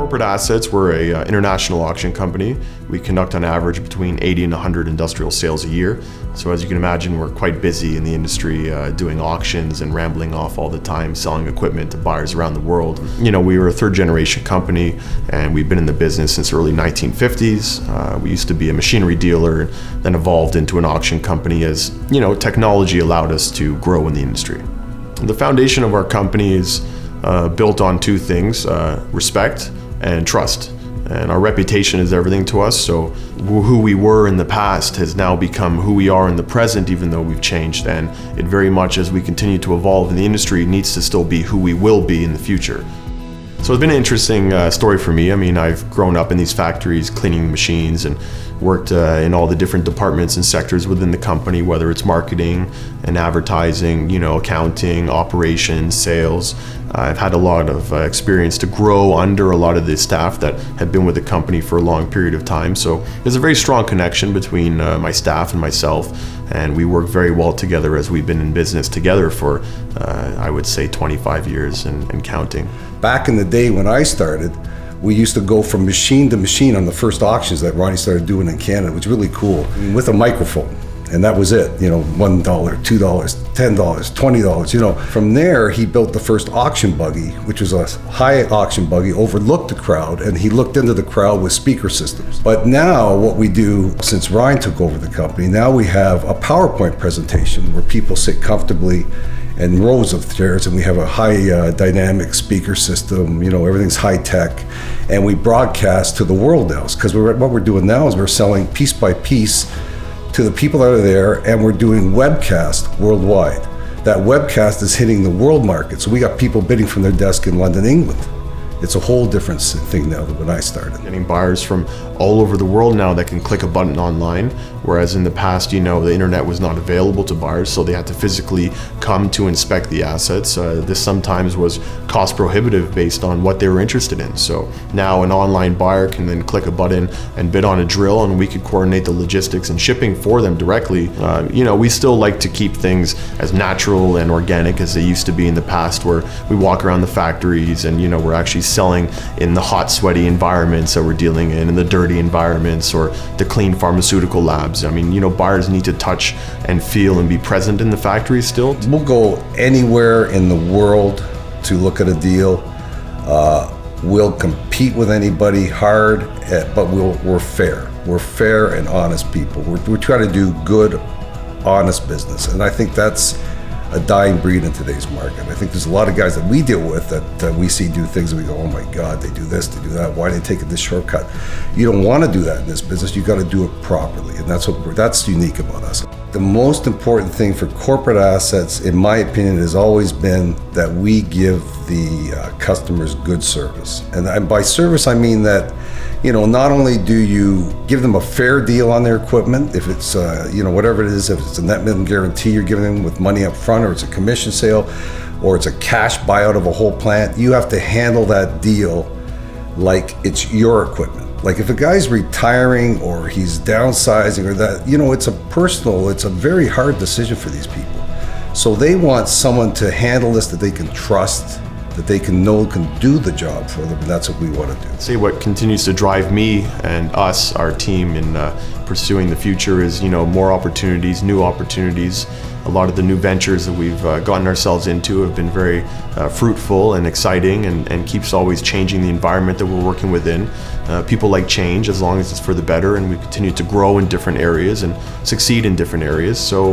Corporate assets, we're a international auction company. We conduct on average between 80 and 100 industrial sales a year. So as you can imagine, we're quite busy in the industry doing auctions and rambling off all the time, selling equipment to buyers around the world. You know, we were a third generation company and we've been in the business since the early 1950s. We used to be a machinery dealer and then evolved into an auction company as, you know, technology allowed us to grow in the industry. The foundation of our company is built on two things, respect and trust. And our reputation is everything to us, so who we were in the past has now become who we are in the present, even though we've changed. And it very much, as we continue to evolve in the industry, needs to still be who we will be in the future. So it's been an interesting story for me. I mean, I've grown up in these factories cleaning machines and worked in all the different departments and sectors within the company, whether it's marketing and advertising, you know, accounting, operations, sales. I've had a lot of experience to grow under a lot of the staff that have been with the company for a long period of time. So there's a very strong connection between my staff and myself, and we work very well together as we've been in business together for, I would say, 25 years and counting. Back in the day when I started, we used to go from machine to machine on the first auctions that Ronnie started doing in Canada, which was really cool, with a microphone. And that was it, you know, $1, $2, $10, $20, you know. From there, he built the first auction buggy, which was a high auction buggy, overlooked the crowd, and he looked into the crowd with speaker systems. But now what we do, since Ryan took over the company, now we have a PowerPoint presentation where people sit comfortably in rows of chairs, and we have a high dynamic speaker system, you know, everything's high tech, and we broadcast to the world now. Because what we're doing now is we're selling piece by piece to the people that are there, and we're doing webcast worldwide. That webcast is hitting the world market. So we got people bidding from their desk in London, England. It's a whole different thing now than when I started. Getting buyers from all over the world now that can click a button online, whereas in the past, you know, the internet was not available to buyers, so they had to physically come to inspect the assets. This sometimes was cost prohibitive based on what they were interested in. So now an online buyer can then click a button and bid on a drill, and we could coordinate the logistics and shipping for them directly. You know, we still like to keep things as natural and organic as they used to be in the past, where we walk around the factories and, you know, we're actually selling in the hot, sweaty environments that we're dealing in the dirty environments, or the clean pharmaceutical labs. I mean, you know, buyers need to touch and feel and be present in the factories still. We'll go anywhere in the world to look at a deal. We'll compete with anybody hard, but we're fair. We're fair and honest people. We're trying to do good, honest business, and I think that's a dying breed in today's market. I think there's a lot of guys that we deal with that we see do things and we go, oh my God, they do this, they do that. Why are they taking this shortcut? You don't want to do that in this business. You got to do it properly, and that's unique about us. The most important thing for corporate assets, in my opinion, has always been that we give the customers good service. And by service, I mean that, you know, not only do you give them a fair deal on their equipment, if it's, you know, whatever it is, if it's a net minimum guarantee you're giving them with money up front, or it's a commission sale, or it's a cash buyout of a whole plant, you have to handle that deal like it's your equipment. Like if a guy's retiring or he's downsizing or that, you know, it's a very hard decision for these people. So they want someone to handle this that they can trust, that they can do the job for them, and that's what we want to do. Say what continues to drive me and us, our team, in pursuing the future is, you know, more opportunities, new opportunities. A lot of the new ventures that we've gotten ourselves into have been very fruitful and exciting, and keeps always changing the environment that we're working within. People like change as long as it's for the better, and we continue to grow in different areas and succeed in different areas. So,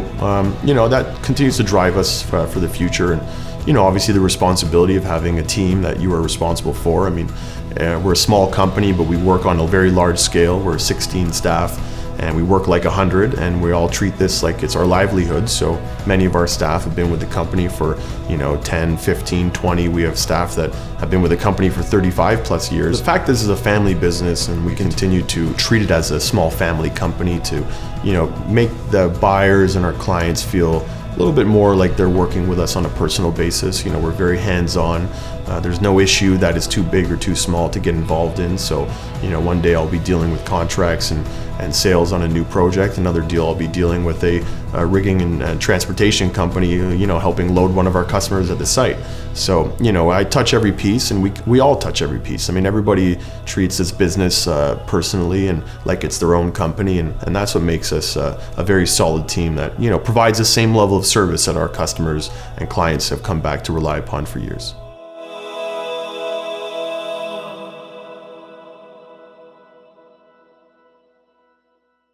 you know, that continues to drive us for the future. And, you know, obviously the responsibility of having a team that you are responsible for. I mean, we're a small company, but we work on a very large scale. We're 16 staff, and we work like 100, and we all treat this like it's our livelihood. So many of our staff have been with the company for, you know, 10, 15, 20. We have staff that have been with the company for 35 plus years. The fact this is a family business, and we continue to treat it as a small family company to, you know, make the buyers and our clients feel a little bit more like they're working with us on a personal basis. You know, we're very hands-on. There's no issue that is too big or too small to get involved in. So, one day I'll be dealing with contracts and sales on a new project. Another deal I'll be dealing with a rigging and transportation company, helping load one of our customers at the site. So, I touch every piece, and we all touch every piece. I mean, everybody treats this business personally and like it's their own company, and that's what makes us a very solid team that, provides the same level of service that our customers and clients have come back to rely upon for years.